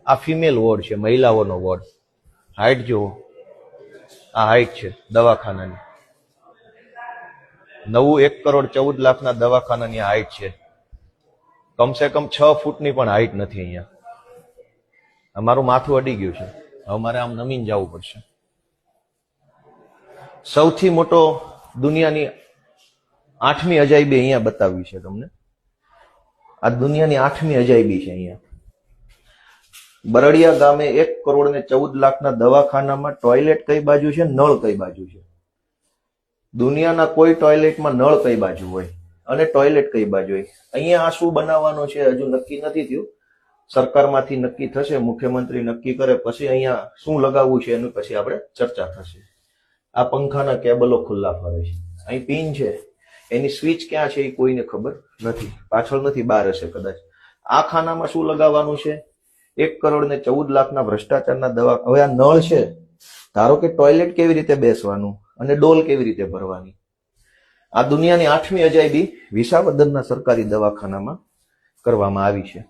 આ female ward છે, મહિલાઓનો વોર્ડ. હાઈટ જુઓ, આ હાઈટ છે દવાખાનાની. નવું 1,14,00,000 દવાખાનાની હાઈટ છે. કમસે કમ 6 ફૂટની પણ હાઈટ નથી અહીંયા. અમારું માથું અડી ગયું છે, હવે મારે આમ નમીને જવું પડશે. સૌથી મોટો દુનિયાની 8મી અજાયબી અહીંયા બતાવી છે તમને. આ દુનિયાની 8મી અજાયબી છે અહીંયા. બરડિયા ગામે 1,14,00,000 દવાખાનામાં ટોયલેટ કઈ બાજુ છે, નળ કઈ બાજુ છે? દુનિયાના કોઈ ટોયલેટમાં નળ કઈ બાજુ હોય અને ટોયલેટ કઈ બાજુ હોય? અહીંયા આ શું બનાવવાનો છે હજુ નક્કી નથી થયું. સરકારમાંથી નક્કી થશે, મુખ્યમંત્રી નક્કી કરે પછી અહીંયા શું લગાવવું છે એનું પછી આપણે ચર્ચા થશે. આ પંખાના કેબલો ખુલ્લા ફરે છે. અહીં પિન છે, એની સ્વિચ ક્યાં છે એ કોઈને ખબર નથી. પાછળ નથી, બહાર હશે કદાચ. આ ખાનામાં શું લગાવવાનું છે? 1,14,00,000 ભ્રષ્ટાચારના દવા. હવે આ નળ છે, ધારો કે ટોયલેટ કેવી રીતે બેસવાનું અને ડોલ કેવી રીતે ભરવાની? આ દુનિયાની 8મી અજાયબી વિસાવદરના સરકારી દવાખાનામાં કરવામાં આવી છે.